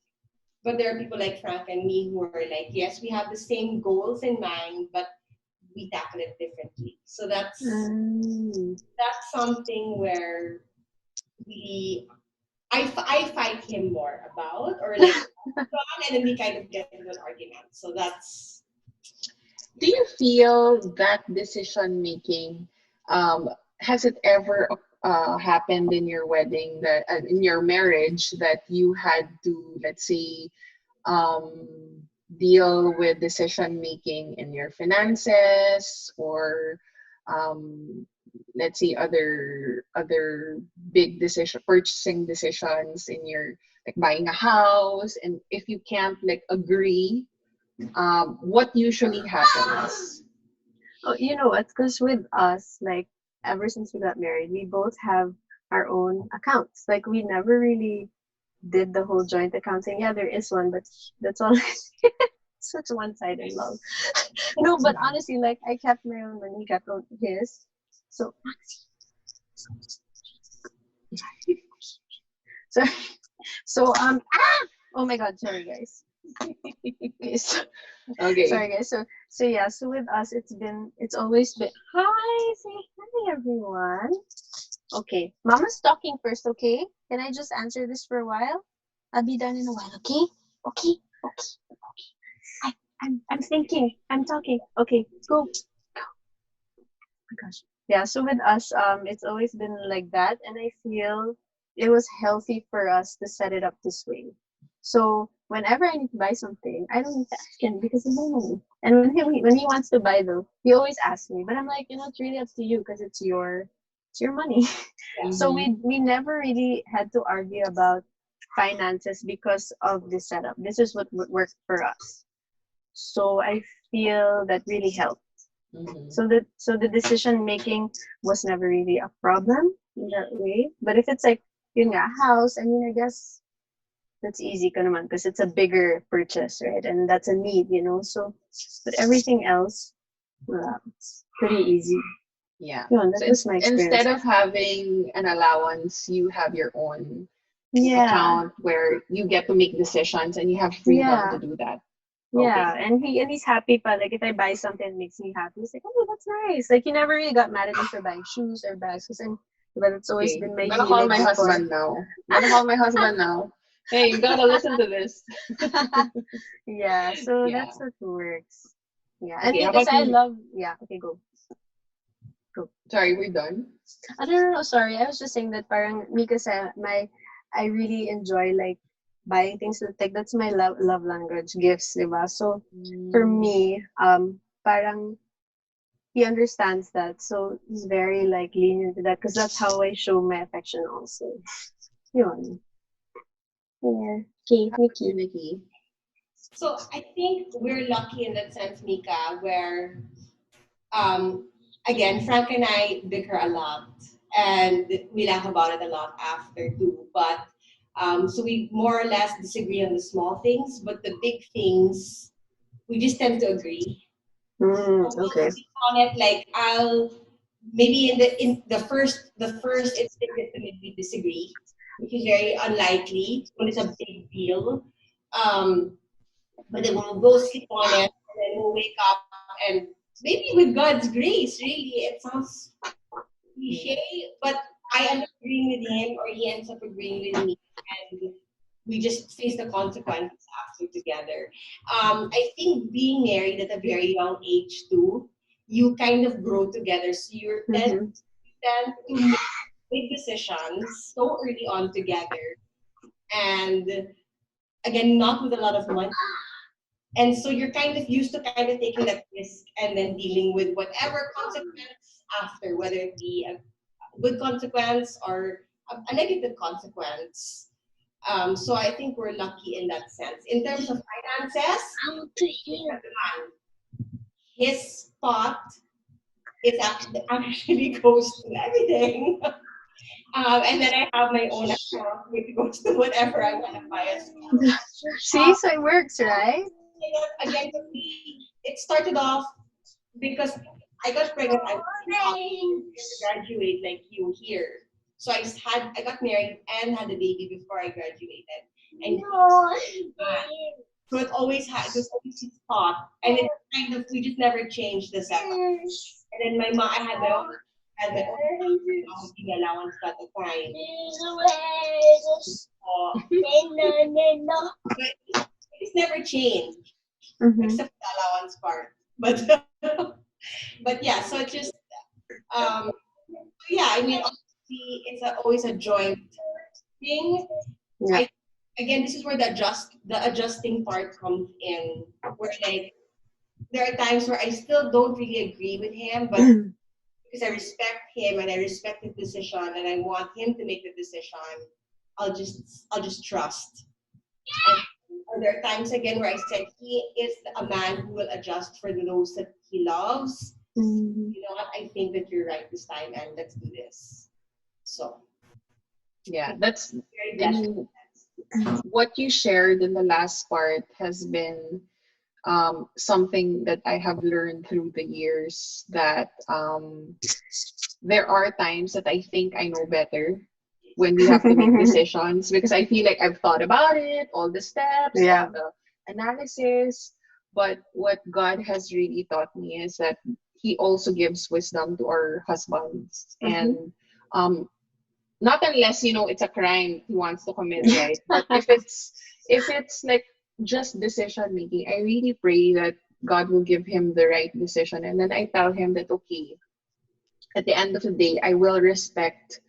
Speaker 2: But there are people like Frank and me who are like, yes, we have the same goals in mind, but we tackle it differently. So
Speaker 3: Mm.
Speaker 2: that's something where we I fight him more about, or like and then we kind of get into an argument. So that's
Speaker 1: Do you feel that decision making, has it ever happened in your wedding, that in your marriage, that you had to, let's say, deal with decision making in your finances, or um, let's say other big purchasing decisions in your, like buying a house, and if you can't like agree, what usually happens?
Speaker 3: Oh, you know what? Because with us, like ever since we got married, we both have our own accounts. Like we never really did the whole joint accounting. Yeah, there is one, but that's all. Such one-sided love. No, but honestly, like I kept my own money, he kept on his. So, so, oh my God, sorry guys. Okay,
Speaker 1: Okay.
Speaker 3: sorry guys. So yeah, so with us, it's always been, hi, say hi everyone. Okay, Mama's talking first, okay? Can I just answer this for a while? I'll be done in a while, okay? Okay, okay. I'm thinking. I'm talking. Okay, go. My gosh. Yeah, so with us, it's always been like that, and I feel it was healthy for us to set it up this way. So whenever I need to buy something, I don't need to ask him because it's my money. And when he wants to buy though, he always asks me. But I'm like, it's really up to you because it's your money. So
Speaker 1: Mm-hmm.
Speaker 3: we never really had to argue about finances because of this setup. This is what worked for us. So I feel that really helped.
Speaker 1: Mm-hmm.
Speaker 3: So the decision making was never really a problem in that way. But if it's like yun nga, house, I mean, I guess that's easy ka naman because it's a bigger purchase, right? And that's a need. So, but everything else, it's pretty easy.
Speaker 1: Yeah.
Speaker 3: Yun,
Speaker 1: So
Speaker 3: that was my experience.
Speaker 1: instead of having an allowance, you have your own
Speaker 3: Yeah,
Speaker 1: account where you get to make decisions and you have freedom to
Speaker 3: yeah,
Speaker 1: do that.
Speaker 3: yeah.
Speaker 1: Okay.
Speaker 3: And he's happy, but like if I buy something that makes me happy, he's like, oh, that's nice. Like he never really got mad at me for buying shoes or bags, but it's always
Speaker 1: Okay.
Speaker 3: been my
Speaker 1: I'm gonna call
Speaker 3: hilig
Speaker 1: my
Speaker 3: before.
Speaker 1: husband now. I'm gonna call my husband now. Hey, you gotta listen to this.
Speaker 3: Yeah, so
Speaker 1: Yeah.
Speaker 3: that's what works. Yeah, and
Speaker 1: Okay, how
Speaker 3: because
Speaker 1: about
Speaker 3: I
Speaker 1: you?
Speaker 3: love, yeah, okay, go.
Speaker 1: Sorry, we're done.
Speaker 3: No, sorry. I was just saying that parang me kasi I really enjoy like buying things that like that's my love language, gifts, diba? So for
Speaker 1: Mm,
Speaker 3: me, parang he understands that. So he's very like lenient to that because that's how I show my affection also. Yun. Yeah. Okay,
Speaker 1: how about you,
Speaker 3: Nikki.
Speaker 1: Nikki?
Speaker 2: So I think we're lucky in that sense, Mika, where um, again, Frank and I bicker a lot, and we laugh about it a lot after too. But so we more or less disagree on the small things, but the big things we just tend to agree. We'll
Speaker 3: Okay.
Speaker 2: sleep on it. Like I'll maybe in the first instinct is to maybe disagree, which is very unlikely when it's a big deal. Um, but then we'll go sleep on it, and then we'll wake up, and maybe with God's grace, really, it sounds cliche, but I end up agreeing with him, or he ends up agreeing with me, and we just face the consequences after together. I think being married at a very young age too, you kind of grow together, so
Speaker 3: Mm-hmm.
Speaker 2: you tend to make big decisions so early on together, and again, not with a lot of money, and so you're kind of used to kind of taking that risk and then dealing with whatever consequence after, whether it be a good consequence or a negative consequence. So I think we're lucky in that sense. In terms of finances, his pot actually goes to everything. And then I have my own account which goes to whatever I want to buy as well.
Speaker 3: See, so it works, right?
Speaker 2: Again, for me, it started off because I got pregnant. I was in college to graduate like you here. So I got married and had a baby before I graduated. And so it was always his thought. And it kind of we just never changed the setup. And then my mom I had my own mom would give me allowance at the time. But it just never changed.
Speaker 3: Mm-hmm.
Speaker 2: Except the allowance part. But but yeah, so it just um yeah, I mean obviously it's always a joint thing.
Speaker 3: Yeah.
Speaker 2: I again this is where the adjusting part comes in. Where like there are times where I still don't really agree with him, but because I respect him and I respect his decision and I want him to make the decision, I'll just trust. And there are times again where I said he is a man who will adjust for those that he loves.
Speaker 3: Mhm.
Speaker 2: You know what? I think that you're right this time, and let's do this. So
Speaker 1: Yeah,
Speaker 2: I'm
Speaker 1: that's
Speaker 2: very blessed.
Speaker 1: in what you shared in the last part has been something that I have learned through the years that there are times that I think I know better when we have to make decisions because I feel like I've thought about it, all the steps, all
Speaker 3: Yeah.
Speaker 1: the analysis. But what God has really taught me is that He also gives wisdom to our husbands.
Speaker 3: Mhm.
Speaker 1: And not unless, it's a crime he wants to commit, right? But if it's like just decision making, I really pray that God will give him the right decision. And then I tell him that, okay, at the end of the day, I will respect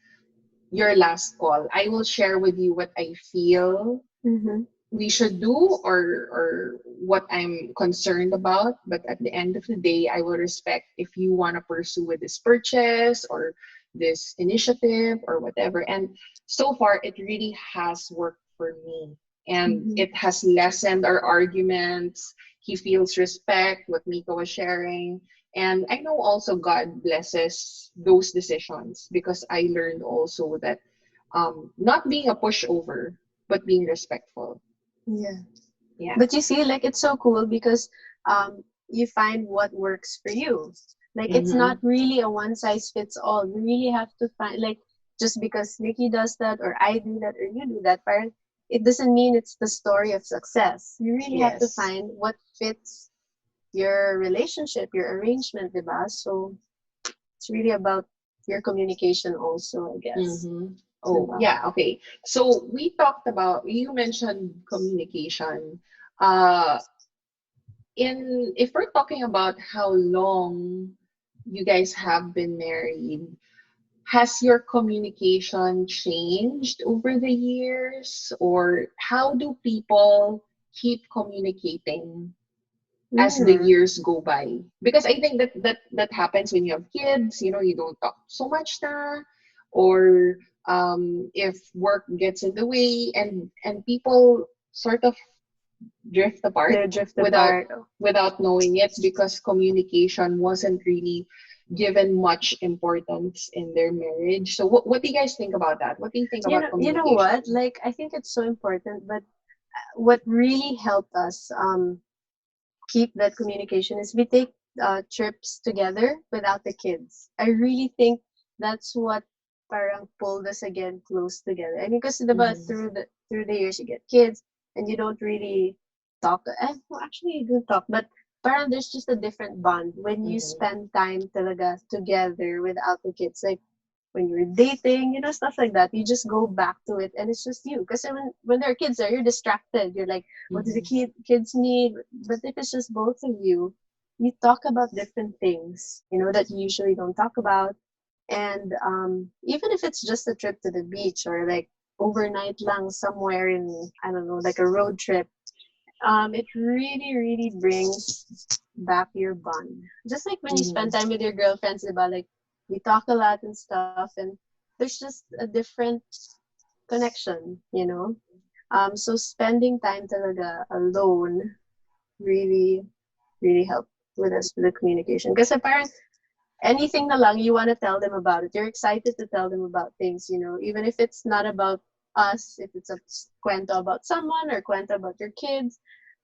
Speaker 1: your last call. I will share with you what I feel
Speaker 3: Mhm.
Speaker 1: we should do or what I'm concerned about. But at the end of the day, I will respect if you want to pursue with this purchase or this initiative or whatever. And so far, it really has worked for me. And
Speaker 3: Mhm.
Speaker 1: it has lessened our arguments. He feels respect, what Mika was sharing. And I know also God blesses those decisions because I learned also that not being a pushover, but being respectful.
Speaker 3: Yeah.
Speaker 1: Yeah.
Speaker 3: But you see, like it's so cool because you find what works for you. Like it's
Speaker 1: Mm-hmm.
Speaker 3: not really a one size fits all. You really have to find like just because Nikki does that or I do that or you do that, parang it doesn't mean it's the story of success. You really have to
Speaker 1: Yes.
Speaker 3: find what fits your relationship, your arrangement, diba? So it's really about your communication also, I guess.
Speaker 1: Mm-hmm. Oh,
Speaker 3: Diba?
Speaker 1: yeah. Okay. So we talked about, you mentioned communication. Uh, if we're talking about how long you guys have been married, has your communication changed over the years, or how do people keep communicating as the
Speaker 3: Mm.
Speaker 1: years go by? Because I think that happens when you have kids, you don't talk so much na, or if work gets in the way and people sort of drift apart
Speaker 3: They drift
Speaker 1: without
Speaker 3: apart.
Speaker 1: without knowing it because communication wasn't really given much importance in their marriage. So what do you guys think about that? What do you think about
Speaker 3: You know what?
Speaker 1: communication?
Speaker 3: Like I think it's so important, but what really helped us keep that communication is we take trips together without the kids. I really think that's what parang pulled us again close together. I mean, because
Speaker 1: Mm-hmm.
Speaker 3: through the years you get kids and you don't really talk. Well, actually, you do talk, but parang there's just a different bond when you
Speaker 1: Mm-hmm.
Speaker 3: spend time talaga together without the kids. Like when you're dating, stuff like that. You just go back to it and it's just you. Because when there are kids there, you're distracted. You're like, what do the
Speaker 1: Mm-hmm.
Speaker 3: kids need? But if it's just both of you talk about different things, that you usually don't talk about. And even if it's just a trip to the beach or like overnight lang somewhere in, I don't know, like a road trip, it really, really brings back your bond. Just like when you
Speaker 1: Mm-hmm.
Speaker 3: spend time with your girlfriends, diba? Like we talk a lot and stuff, and there's just a different connection. So spending time talaga alone really, really helped with us with the communication. Because parang anything na lang you want to tell them about it. You're excited to tell them about things, even if it's not about us, if it's a cuento about someone or cuento about your kids.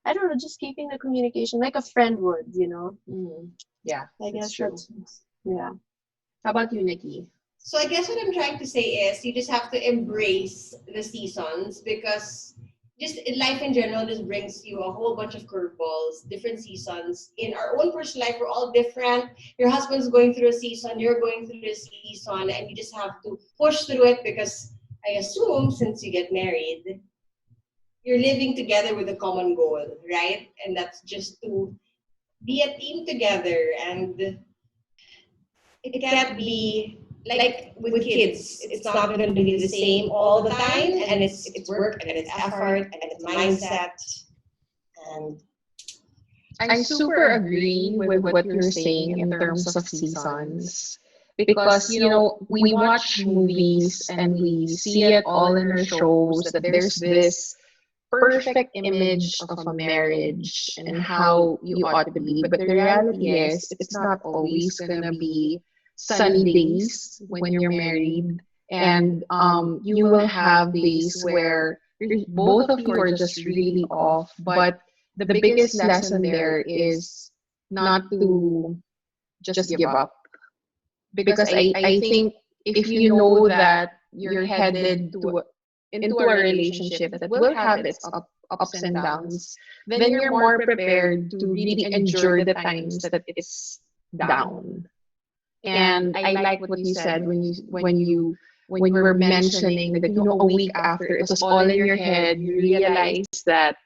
Speaker 3: I don't know, just keeping the communication like a friend would.
Speaker 1: Mm-hmm. Yeah,
Speaker 3: I
Speaker 1: that's
Speaker 3: guess
Speaker 1: true.
Speaker 3: that's, yeah.
Speaker 1: How about you, Nikki?
Speaker 2: So I guess what I'm trying to say is you just have to embrace the seasons because just in life in general just brings you a whole bunch of curveballs, different seasons. In our own personal life, we're all different. Your husband's going through a season, you're going through a season, and you just have to push through it because I assume since you get married, you're living together with a common goal, right? And that's just to be a team together and it can't be like with kids. It's not going to be the same all the time, and it's work and it's effort and it's a mindset. And
Speaker 1: I super agree with what you're saying in terms of seasons because we watch movies and we see it all in our shows that there's this perfect image of a marriage and how you ought to be. But the reality is, it's not always gonna be sunny days when you're married, and you will have days where both of you are just really off. But the biggest lesson there is not to just give up, because I think if you know that you're headed into a relationship that will have its ups and downs, then you're more prepared to really endure the times that it's down. And I like what you said when you were mentioning that a week after it was all in your head, you realized that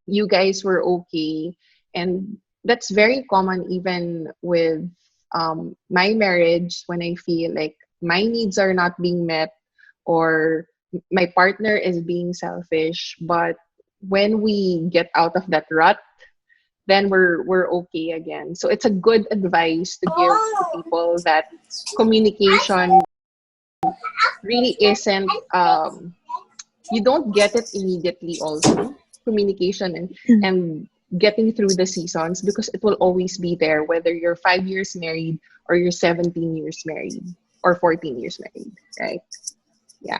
Speaker 1: you guys were okay. And that's very common even with my marriage, when I feel like my needs are not being met or my partner is being selfish. But when we get out of that rut, then we're okay again. So it's a good advice to give to people that communication really isn't you don't get it immediately. Also, communication and getting through the seasons, because it will always be there, whether you're 5 years married or you're 17 years married or 14 years married, right? Yeah.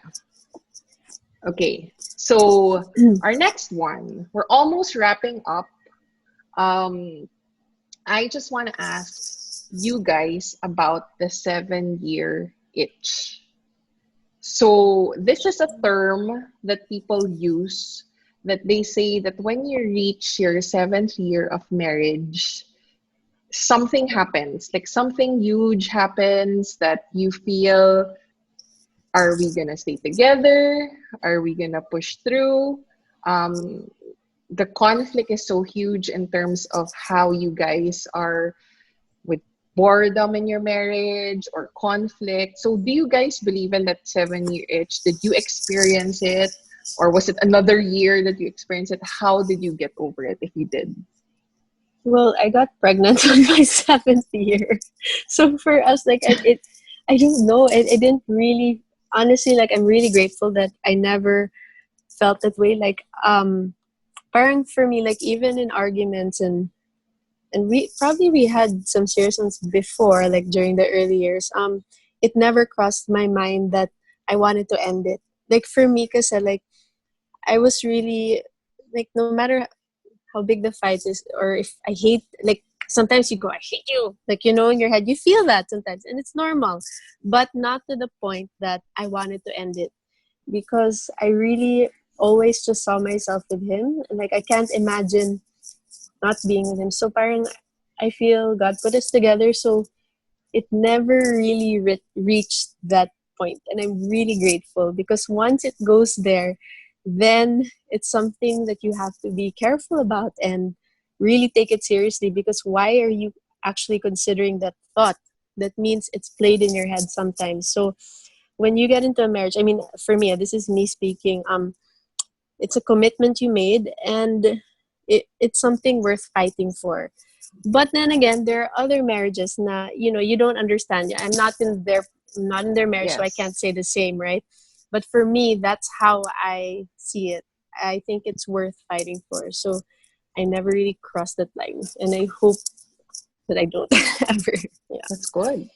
Speaker 1: Okay, so our next one, we're almost wrapping up. I just want to ask you guys about the 7-year itch. So this is a term that people use, that they say that when you reach your 7th year of marriage, something happens, like something huge happens that you feel, are we gonna stay together? Are we gonna push through? Um, the conflict is so huge in terms of how you guys are with boredom in your marriage or conflict. So do you guys believe in that 7-year itch? Did you experience it? Or was it another year that you experienced it? How did you get over it, if you did?
Speaker 3: Well, I got pregnant on my 7th year. So for us, like, I don't know. I didn't really, honestly, like, I'm really grateful that I never felt that way. Like, parang for me, like, even in arguments and we had some serious ones before, like during the early years. It never crossed my mind that I wanted to end it. Like for me, cause like I was really like, no matter how big the fight is, or if I hate, like sometimes you go, I hate you, like, in your head you feel that sometimes, and it's normal, but not to the point that I wanted to end it, because I really always just saw myself with him, and like I can't imagine not being with him. So parang I feel God put us together, so it never really reached that point, and I'm really grateful, because once it goes there, then it's something that you have to be careful about and really take it seriously, because why are you actually considering that thought? That means it's played in your head sometimes. So when you get into a marriage, I mean, for me, this is me speaking, it's a commitment you made, and it's something worth fighting for. But then again, there are other marriages na, you don't understand. I'm not in their marriage, so I
Speaker 1: Yes.
Speaker 3: can't say the same, right? But for me, that's how I see it. I think it's worth fighting for. So I never really crossed that line, and I hope that I don't ever. Yeah.
Speaker 1: That's good.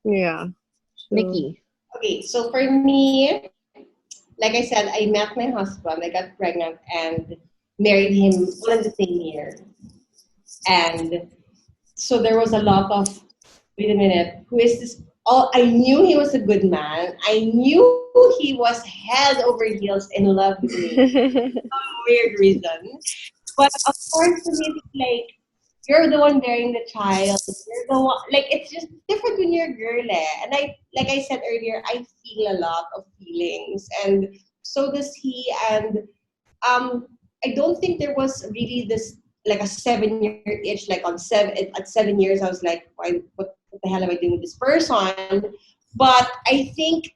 Speaker 3: Yeah. So,
Speaker 1: Nikki.
Speaker 2: Okay, so for me, like I said, I met my husband, I got pregnant, and married him all in the same year. And so there was a lot of, wait a minute, who is this? Oh, I knew he was a good man. I knew he was head over heels in love with me. Weird reason. But of course, for me, it's like, you're the one bearing the child. You're the one, like, it's just different when you're a girl, eh. And like I said earlier, I feel a lot of feelings, and so does he. And I don't think there was really this like a 7-year itch. Like at 7 years, I was like, why? What the hell am I doing with this person? But I think,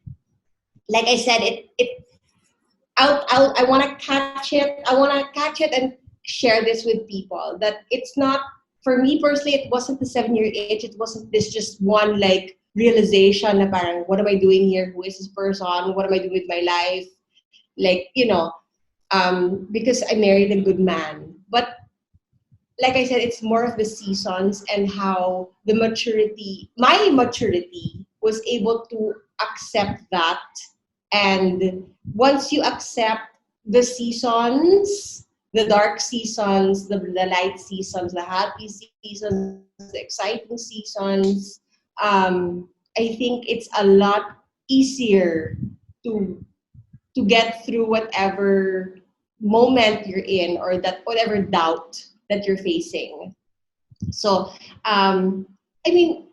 Speaker 2: like I said, it I want to catch it. I want to catch it and share this with people, that it's not, for me personally, it wasn't the 7-year itch. It wasn't this just one like realization na parang, what am I doing here? Who is this person? What am I doing with my life? Like, because I married a good man. But like I said, it's more of the seasons and how my maturity was able to accept that. And once you accept the seasons, the dark seasons, the light seasons, the happy seasons, the exciting seasons, I think it's a lot easier to get through whatever moment you're in, or that whatever doubt that you're facing. So, I mean,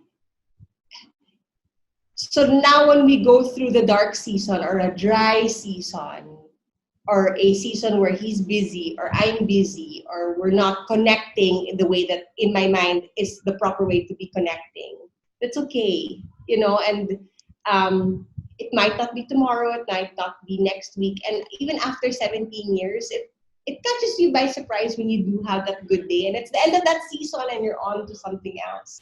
Speaker 2: so now when we go through the dark season or a dry season, or a season where he's busy or I'm busy, or we're not connecting in the way that in my mind is the proper way to be connecting, that's okay, and it might not be tomorrow, it might not be next week, and even after 17 years, it catches you by surprise when you do have that good day, and it's the end of that season and you're on to something else.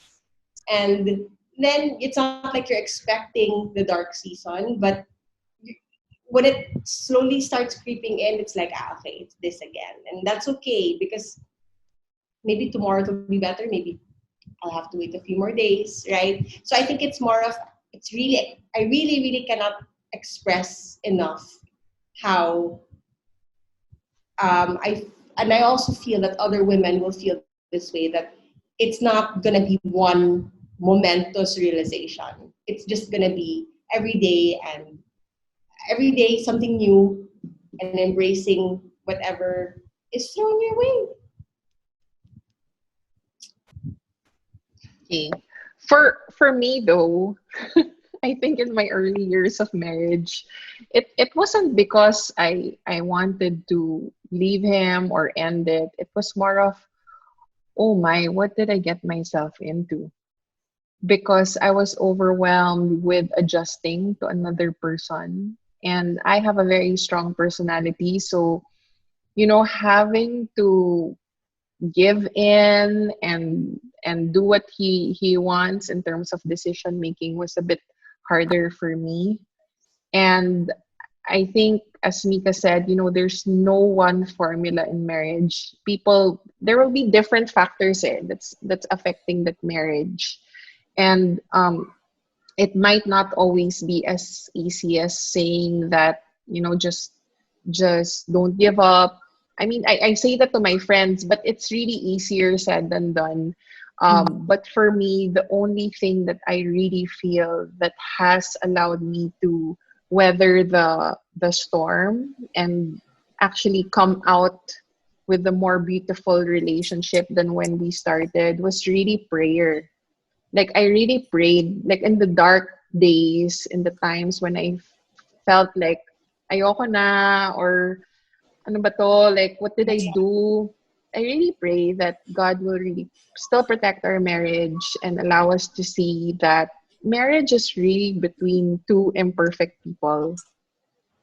Speaker 2: And then it's not like you're expecting the dark season, but when it slowly starts creeping in, it's like, okay, it's this again. And that's okay, because maybe tomorrow will be better. Maybe I'll have to wait a few more days, right? So I think it's more of, I really, really cannot express enough how and I also feel that other women will feel this way, that it's not going to be one momentous realization. It's just going to be every day something new, and embracing whatever is thrown your way.
Speaker 1: Okay. For me though, I think in my early years of marriage, it wasn't because I wanted to leave him or end it. It was more of, oh my, what did I get myself into? Because I was overwhelmed with adjusting to another person. And I have a very strong personality. So, having to give in and do what he wants in terms of decision making was a bit harder for me. And I think, as Mika said, there's no one formula in marriage. There will be different factors that's affecting that marriage. And it might not always be as easy as saying that, just don't give up. I mean, I say that to my friends, but it's really easier said than done. But for me, the only thing that I really feel that has allowed me to weather the storm and actually come out with a more beautiful relationship than when we started was really prayer. Like, I really prayed, like in the dark days, in the times when I felt like ayoko na, or ano ba to, like what did I do? I really pray that God will really still protect our marriage and allow us to see that marriage is really between two imperfect people.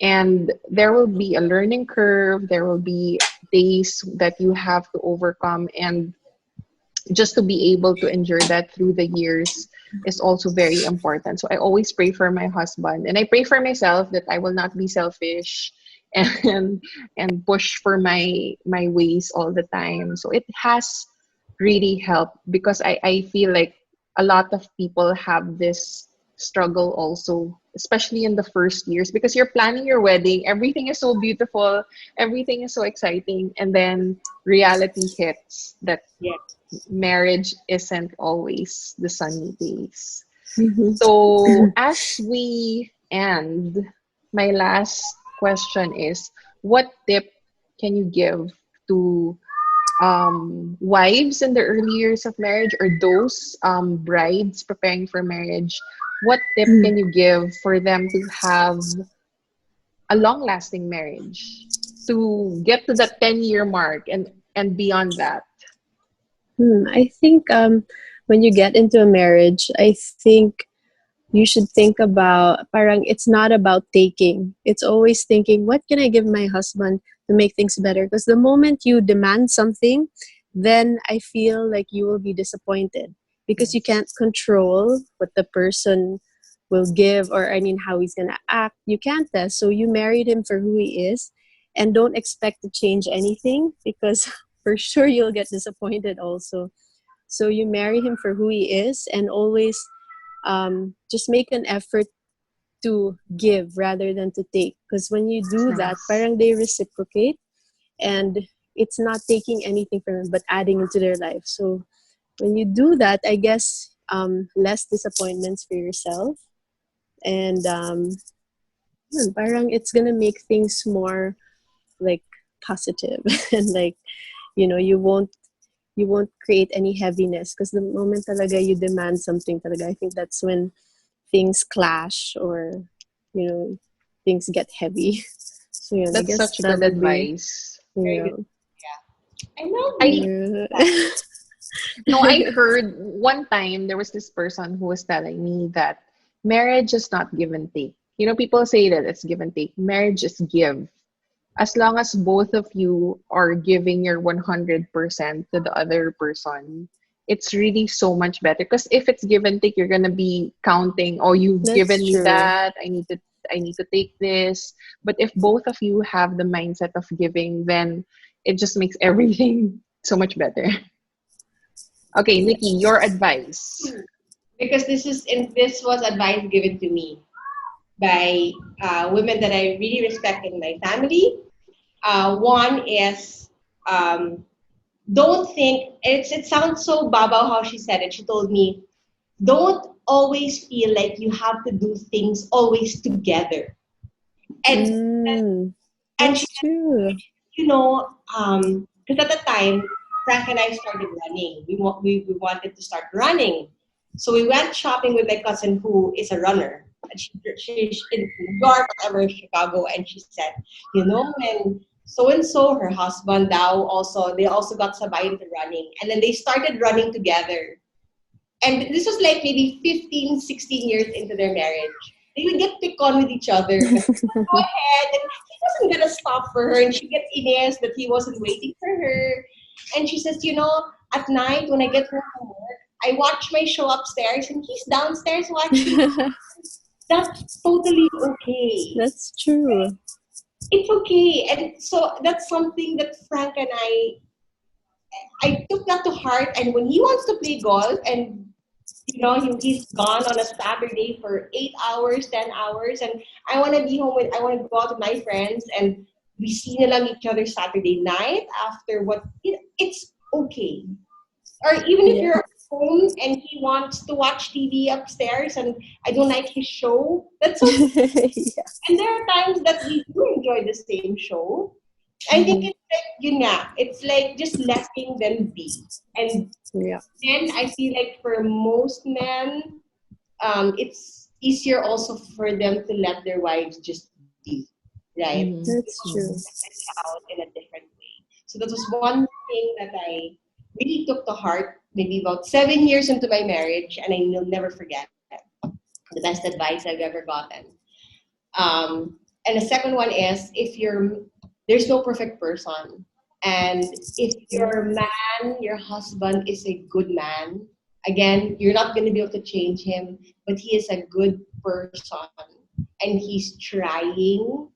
Speaker 1: And there will be a learning curve, there will be days that you have to overcome, and just to be able to endure that through the years is also very important. So I always pray for my husband, and I pray for myself that I will not be selfish and push for my ways all the time. So it has really helped, because I feel like a lot of people have this struggle also, especially in the first years, because you're planning your wedding, everything is so beautiful, everything is so exciting, and then reality hits that
Speaker 2: Yeah.
Speaker 1: marriage isn't always the sunny days.
Speaker 3: Mhm.
Speaker 1: So, as we end, my last question is, what tip can you give to wives in the early years of marriage, or those brides preparing for marriage? What tip can you give for them to have a long lasting marriage, to get to that 10-year mark and beyond that?
Speaker 3: I think when you get into a marriage, I think you should think about, parang it's not about taking. It's always thinking, what can I give my husband to make things better? Because the moment you demand something, then I feel like you will be disappointed. because you can't control what the person will give, or I mean how he's gonna act. You can't test. So you married him for who he is, and don't expect to change anything, because for sure you'll get disappointed also. So you marry him for who he is, and always just make an effort to give rather than to take. Because when you
Speaker 1: It's
Speaker 3: do that,
Speaker 1: nice.
Speaker 3: parang they reciprocate, and it's not taking anything from them but adding into their life. So when you do that, I guess less disappointments for yourself, and parang it's gonna make things more like positive and like you won't create any heaviness, because the moment talaga you demand something talaga, I think that's when things clash, or you know things get heavy. So yeah, I
Speaker 1: That's
Speaker 3: guess
Speaker 1: such
Speaker 3: that
Speaker 1: good
Speaker 3: would be
Speaker 1: advice.
Speaker 2: Very good.
Speaker 3: yeah.
Speaker 2: I love
Speaker 1: I
Speaker 2: you.
Speaker 3: Yeah.
Speaker 1: No, I heard one time there was this person who was telling me that marriage is not give and take. You know, people say that it's give and take. Marriage is give. As long as both of you are giving your 100% to the other person, it's really so much better. Because if it's give and take, you're gonna be counting, oh, you've
Speaker 3: That's
Speaker 1: given me
Speaker 3: true.
Speaker 1: that, I need to take this. But if both of you have the mindset of giving, then it just makes everything so much better. Okay, Nikki,
Speaker 3: Yes.
Speaker 1: your advice.
Speaker 2: Because this was advice given to me by women that I really respect in my family. One is don't think it sounds so baba how she said it. She told me, don't always feel like you have to do things always together. And
Speaker 3: Mm,
Speaker 2: and she
Speaker 3: that's true.
Speaker 2: because at the time, Frank and I started running. We wanted to start running. So we went shopping with my cousin who is a runner. And she's in New York, whatever, Chicago. And she said, when so and so, her husband now they also got sabay into running. And then they started running together. And this was like maybe 15, 16 years into their marriage. They would get pick on with each other. Go ahead. And he wasn't going to stop for her. And she gets Ines that he wasn't waiting for her. And she says, at night when I get home from work, I watch my show upstairs and he's downstairs watching. That's totally okay.
Speaker 3: That's true.
Speaker 2: It's okay. And so that's something that Frank and I took that to heart. And when he wants to play golf and he's gone on a Saturday for 8 hours, 10 hours, and I want to go out with my friends, and we see nila each other Saturday night after it's okay. Or even if
Speaker 3: Yeah.
Speaker 2: you're home and he wants to watch TV upstairs and I don't like his show, that's okay.
Speaker 3: Yeah.
Speaker 2: And there are times that we do enjoy the same show. I think
Speaker 1: Mhm.
Speaker 2: it's like, it's like just letting them be. And
Speaker 3: Yeah.
Speaker 2: then I feel like for most men, it's easier also for them to let their wives just be, right?
Speaker 1: Mhm.
Speaker 3: That's true.
Speaker 1: Mhm.
Speaker 2: Out in a different way. So that was one thing that I really took to heart, maybe about 7 years into my marriage, and I will never forget it. The best advice I've ever gotten. And the second one is there's no perfect person. And if your man, your husband is a good man, again, you're not going to be able to change him, but he is a good person and he's trying,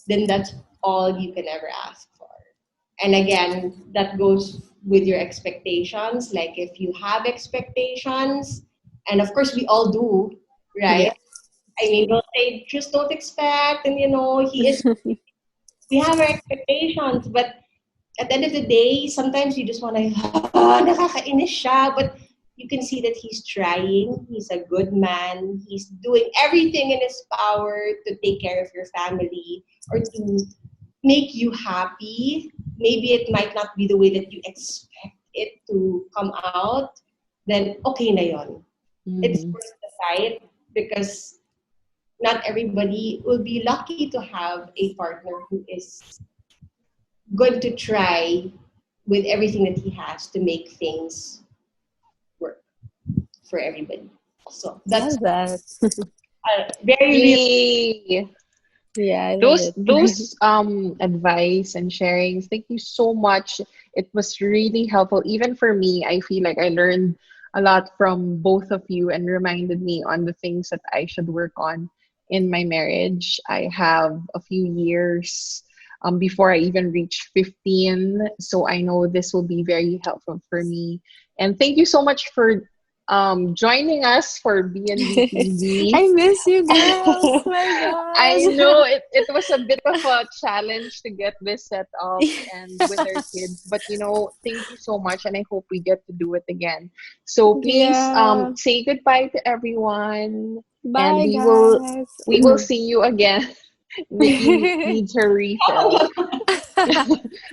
Speaker 2: then that's all you can ever ask for. And again, that goes with your expectations. Like if you have expectations, and of course we all do, right?
Speaker 3: Yeah.
Speaker 2: I mean, don't say just don't expect, and he is. We have our expectations, but at the end of the day, sometimes you just want to, nakakainis siya, but you can see that he's trying. He's a good man. He's doing everything in his power to take care of your family or to make you happy. Maybe it might not be the way that you expect it to come out. Then okay na yon. It's
Speaker 1: Mhm.
Speaker 2: worth the fight because not everybody will be lucky to have a partner who is going to try with everything that he has to make things work for everybody. So that's
Speaker 3: Love that.
Speaker 2: very real.
Speaker 1: Yay!
Speaker 3: Yeah, I love
Speaker 1: Those
Speaker 3: it.
Speaker 1: those advice and sharings, thank you so much. It was really helpful. Even for me, I feel like I learned a lot from both of you and reminded me on the things that I should work on in my marriage. I have a few years before I even reach 15, so I know this will be very helpful for me. And thank you so much for joining us for BNB
Speaker 3: I
Speaker 1: TV.
Speaker 3: miss you girls. My
Speaker 1: I
Speaker 3: God.
Speaker 1: know it was a bit of a challenge to get this set up and with our kids, but thank you so much, and I hope we get to do it again. So please
Speaker 3: Yeah.
Speaker 1: say goodbye to everyone, and
Speaker 3: Bye,
Speaker 1: we
Speaker 3: guys.
Speaker 1: will see you again. Nikki needs her refill,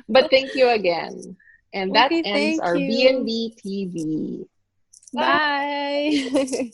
Speaker 1: but thank you again, and that
Speaker 3: Okay,
Speaker 1: ends
Speaker 3: thank
Speaker 1: our
Speaker 3: you.
Speaker 1: BNB TV.
Speaker 2: Bye.
Speaker 3: Bye.